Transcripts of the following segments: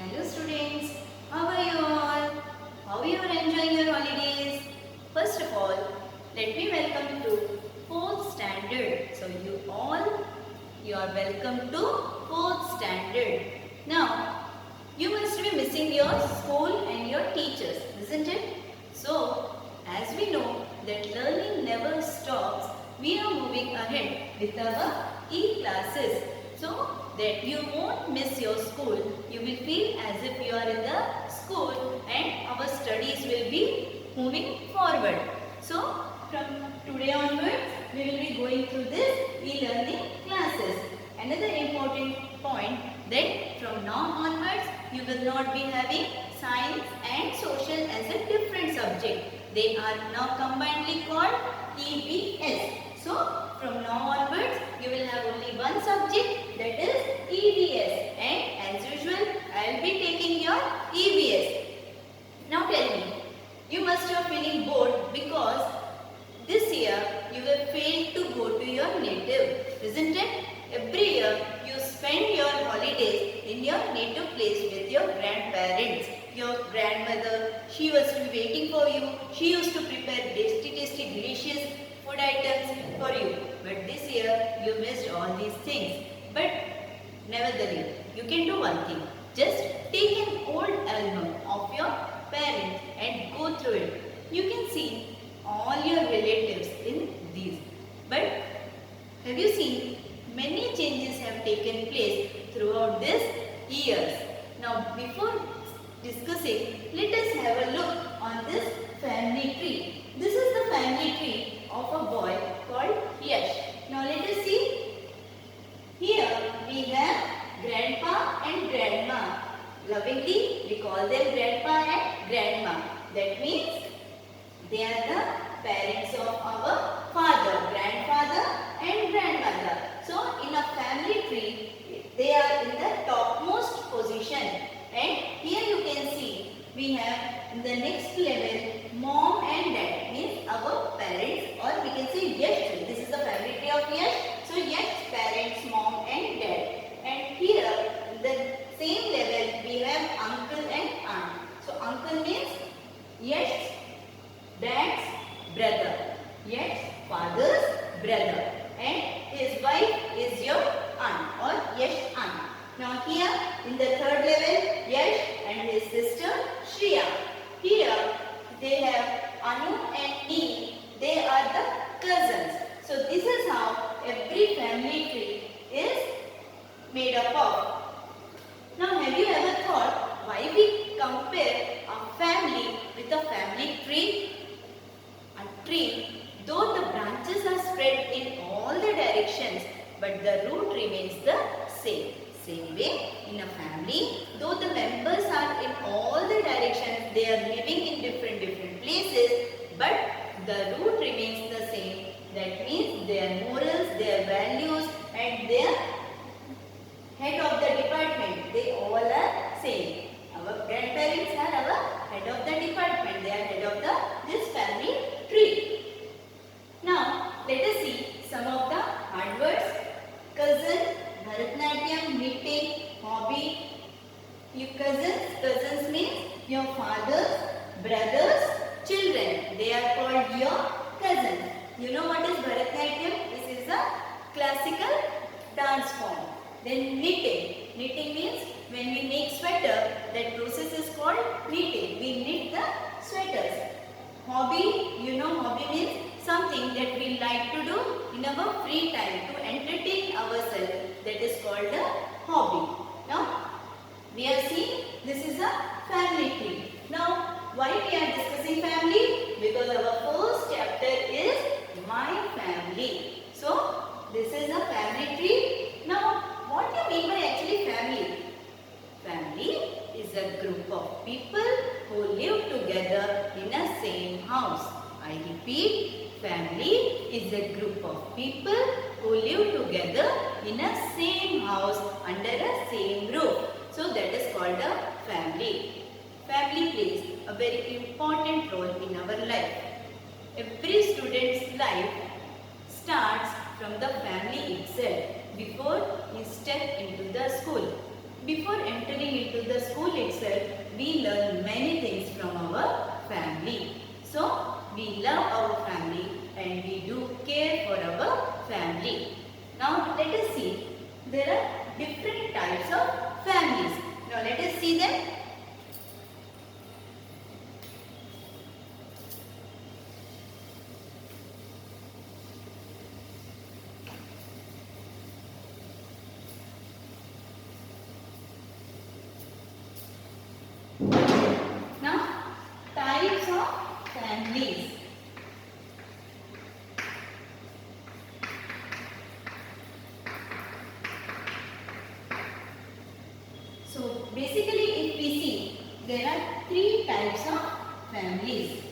Hello students, how are you all? How you are enjoying your holidays? First of all, let me welcome to 4th standard. So you are welcome to 4th standard. Now, you must be missing your school and your teachers, isn't it? So, as we know that learning never stops, we are moving ahead with our e-classes. So that you won't miss your school, you will feel as if you are in the school and our studies will be moving forward. So from today onwards, we will be going through this e-learning classes. Another important point that from now onwards, you will not be having science and social as a different subject. They are now combinedly called EVS. So from now onwards, you will have only one subject, that is EVS, and as usual, I will be taking your EVS. Now tell me, you must have feeling bored because this year you have failed to go to your native, isn't it? Every year you spend your holidays in your native place with your grandparents. Your grandmother, she was to be waiting for you. She used to prepare tasty, delicious food items for you. But this year you missed all these things. But nevertheless, you can do one thing. Just take an old album of your parents and go through it. You can see all your relatives in these. But have you seen many changes have taken place throughout these years. Now before discussing, let us have a look on this family tree. This is the family tree of a boy called Yash. Now let us see. Here we have grandpa and grandma. Lovingly we call them grandpa and grandma. That means they are the parents of our father, grandfather and grandmother. So in a family tree, they are in the topmost position. And here you can see we have in the next level mom and dad, means our parents, or we can say Yash tree. This is the family tree of Yash. So Yash parents, mom and dad. And here in the same level we have uncle and aunt. So uncle means Yash dad's brother, Yash father's brother, and his wife is your aunt or Yash aunt. Now here in the third level, Yash and his sister Shriya. Here they have Anu and Neem. They are the cousins. So this is how every family tree is made up of. Now have you ever thought why we compare a family with a family tree? A tree, though the branches are spread in all the directions, but the root remains the same. Same way, in a family, though the members are in all the directions, they are living in different places, but the root remains the same. That means their morals, their values and their head of the department, they all are same. Our grandparents are our head of the department. They are head of this family tree. Now, let us see some of the hard words. Cousin, Bharatanatyam, knitting, hobby. Your cousins means your father's, brothers, children. They are called your cousins. You know what is Bharatanatyam? This is a classical dance form. Then knitting. Knitting means when we make sweater, that process is called knitting. We knit the sweaters. Hobby, you know hobby means something that we like to do in our free time to entertain ourselves. That is called a hobby. Now, we are seeing this is a family tree. Now, why we are discussing family? Because our first chapter is My Family. So, this is a family tree. Now, what do you mean by actually family? Family is a group of people who live together in a same house. I repeat, family is a group of people who live together in a same house under a same roof. So that is called a family. Family plays a very important role in our life. Every student's life starts from the family itself before you step into the school. Before entering into into the school itself, we learn many things from our family. So, we love our family and we do care for our family. Now, let us see. There are different types of families. Now, let us see them. Now, types of families. So, basically if we see, there are three types of families.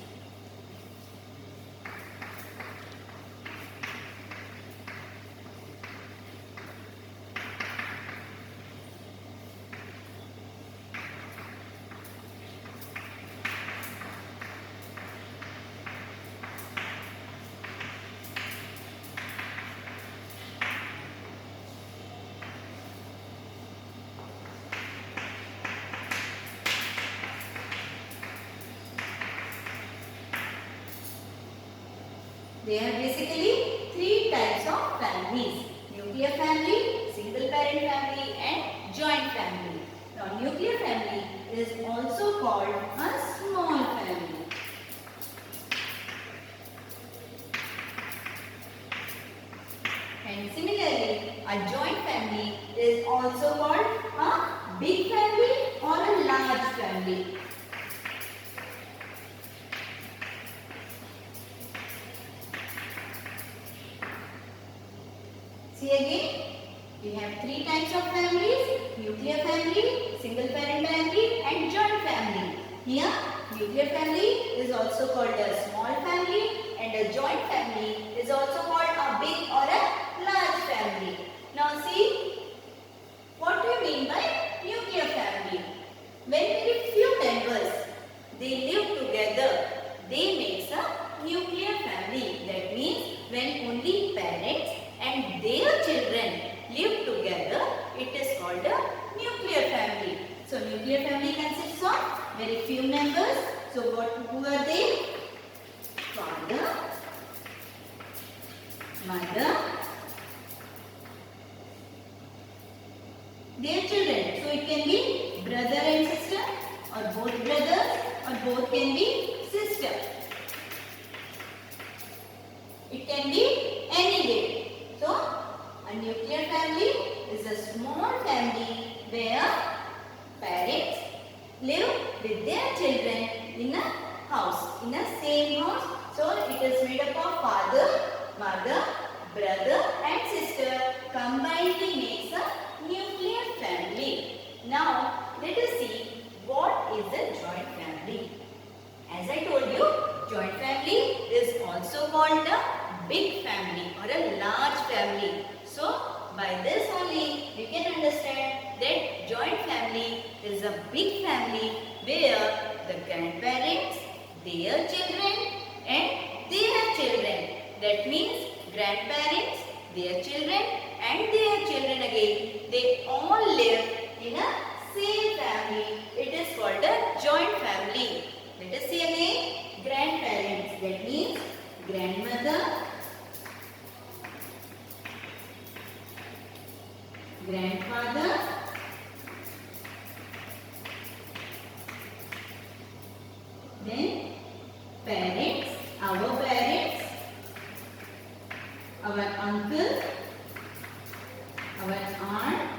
There are basically three types of families: nuclear family, single parent family and joint family. Now, nuclear family is also called a small family. And similarly, a joint family is also called a big family or a large family. See again, we have three types of families: nuclear family, single parent family and joint family. Here, nuclear family is also called a small family and a joint family is also called a big or a large family. Now see, what do you mean by nuclear family? When very few members, they live together, they make a nuclear family. That means when only parents and their children live together, it is called a nuclear family. So, nuclear family consists of very few members. So, who are they? Father, mother, their children. So, it can be brother and sister or both brothers or both can be sister. It can be any way. So, a nuclear family is a small family where parents live with their children in a house, in a same house. So, it is made up of father, mother, brother and sister combinedly makes a nuclear family. Now, let us see what is a joint family. As I told you, joint family is also called a big family or a large family. So, by this only we can understand that joint family is a big family where the grandparents, their children and their children. That means grandparents, their children and their children again. They all live in a same family. It is called a joint family. Let us see again. Grandparents. That means grandmother, grandfather, then parents, our parents, our uncle, our aunt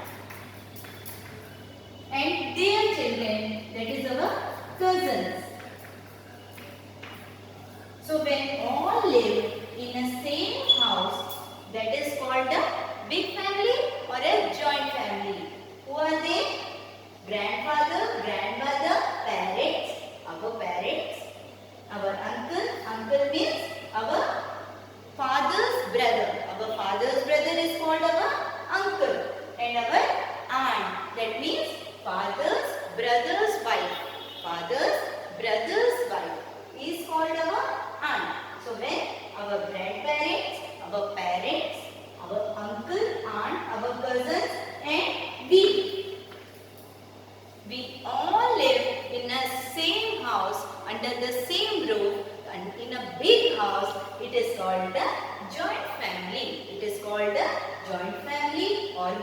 and their children, that is our cousins. So when all live in a same house, that is called a big family or a joint family. Who are they? Grandfather, grandmother, parents, our uncle. Uncle means our father's brother. Our father's brother is called our uncle. And our aunt, that means father's brother's wife. Father's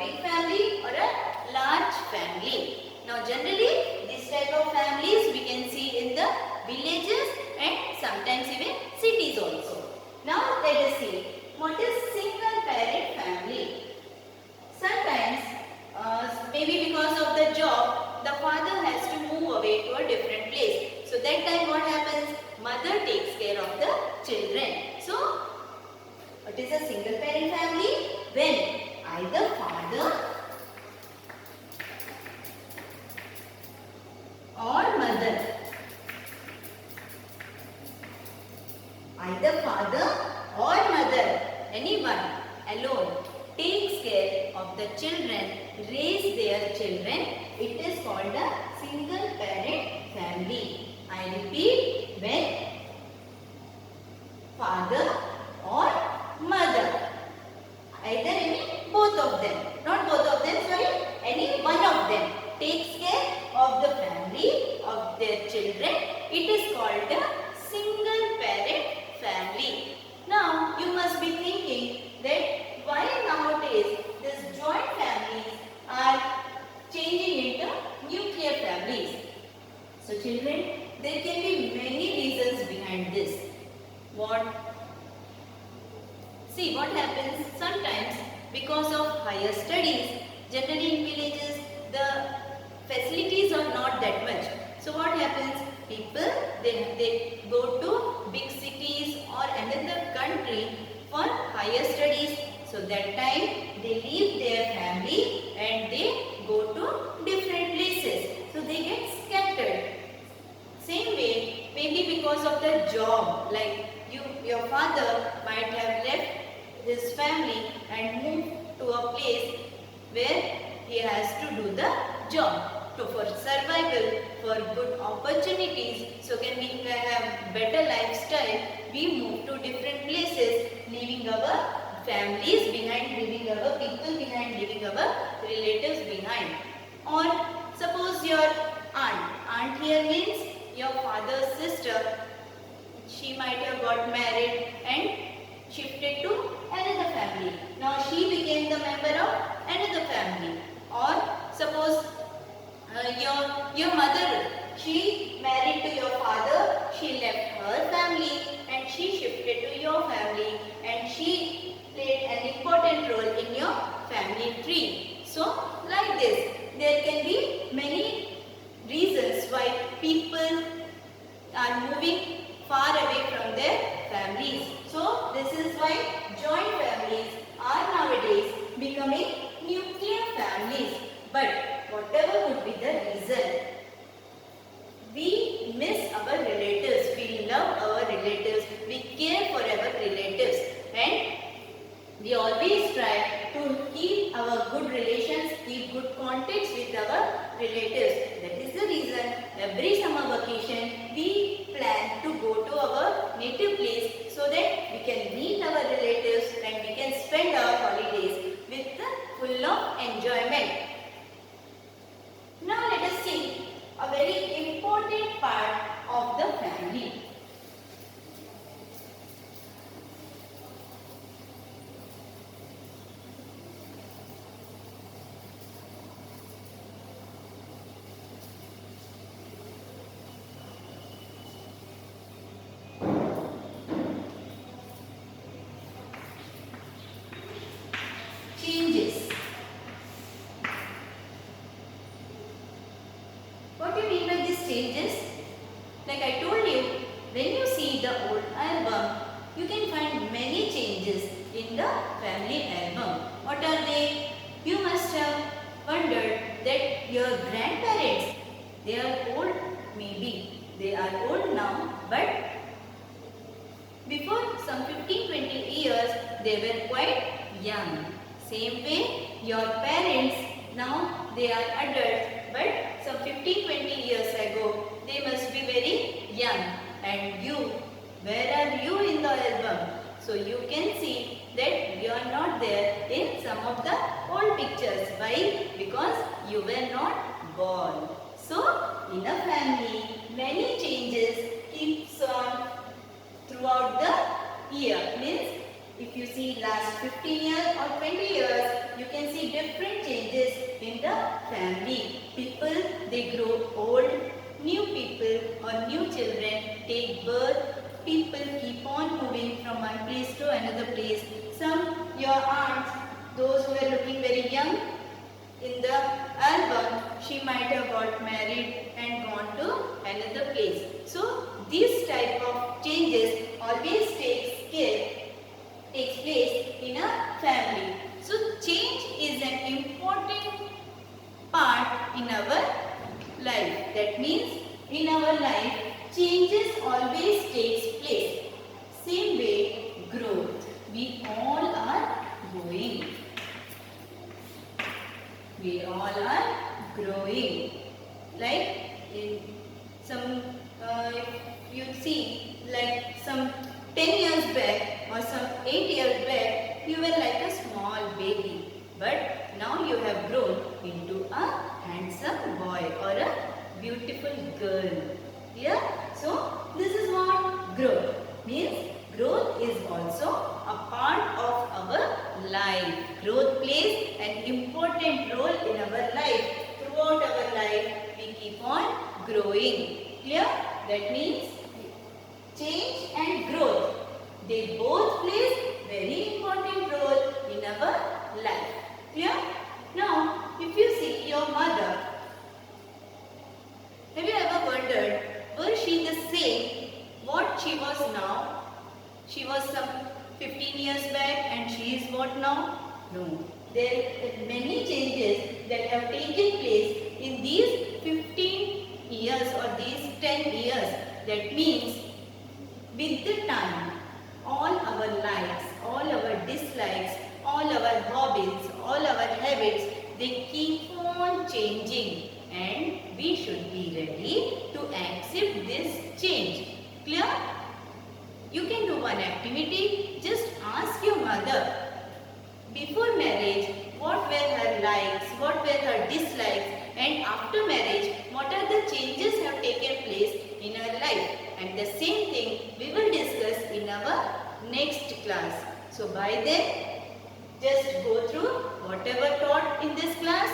big family or a large family. Now generally this type of families we can see in the villages and sometimes even cities also. Now let us see what is single parent family. Sometimes maybe because of the job the father has to move away to a different place. So that time what happens? Mother takes care of the children. So what is a single parent family? When either father or mother, either father or mother, anyone alone takes care of the children, raise their children, it is called a single parent family. I repeat, when father or mother, either any both of them, not both of them, sorry, any one of them takes care of the family of their children, it is called a single parent family. Now you must be thinking that why nowadays these joint families are changing into nuclear families. So children, there can be many reasons behind this. See what happens sometimes because of higher studies. Generally in villages the facilities are not that much. So what happens? People they go to big cities or another country for higher studies. So that time they leave their family and they go to different places. So they get scattered. Same way, maybe because of the job, like your father might have left his family and moved to a place where he has to do the job. So for survival, for good opportunities, so can we have better lifestyle, we move to different places, leaving our families behind, leaving our people behind, leaving our relatives behind. Or suppose your aunt here means your father's sister, she might have got married and shifted to another family. Now she became the member of another family. Or suppose your mother, she married to your father, she left her family and she shifted to your family and she played an important role in your family tree. So like this, there can be many reasons why people are moving far away from their families. So this is why joint families are nowadays becoming nuclear families. But whatever would be the reason, we miss our relatives, we love our relatives, we care for our relatives and we always try to keep our good relations, keep good contacts with our relatives. That is the reason every summer vacation we plan to go to our native place so that we can meet our relatives and we can spend our holidays with full of enjoyment. Now let us see a very important part of the family. Changes. What do you mean by these changes? Like I told you, when you see the old album, you can find many changes in the family album. What are they? You must have wondered that your grandparents, they are old maybe. They are old now, but before some 15-20 years, they were quite young. Same way, your parents, now they are adults, but some 15-20 years ago, they must be very young. And you, where are you in the album? So you can see that you are not there in some of the old pictures. Why? Because you were not born. So in a family, many changes keeps on throughout the year. Means If you see last 15 years or 20 years, you can see different changes in the family. People, they grow old, new people or new children take birth, people keep on moving from one place to another place. Some, your aunts, those who are looking very young in the album, she might have got married and gone to another place. So this type of changes always takes place in a family. So change is an important part in our life. That means in our life, changes always takes place. Same way, growth. We all are growing. We all are growing. Like in some, you see, like some 10 years back or some 8 years back, you were like a small baby. But now you have grown into a handsome boy or a beautiful girl. Yeah? So this is what growth means. Growth is also a part of our life. Growth plays an important role in our life. Throughout our life, we keep on growing. Clear? That means change and growth, they both play very important role in our life. Clear? Now, if you see your mother, have you ever wondered, was she the same what she was now? She was some 15 years back and she is what now? No. There are many changes that have taken place in these 15 years or these 10 years. That means with the time, all our likes, all our dislikes, all our hobbies, all our habits, they keep on changing and we should be ready to accept this change. Clear? You can do one activity. Just ask your mother before marriage what were her likes, what were her dislikes, and after marriage what are the changes have taken place in her life. And the same thing we will discuss in our next class. So by then, just go through whatever taught in this class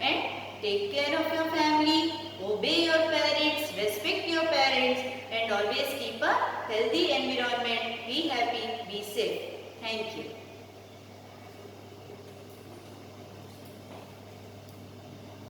and take care of your family, obey your parents, respect your parents, and always keep a healthy environment. Be happy, be safe. Thank you.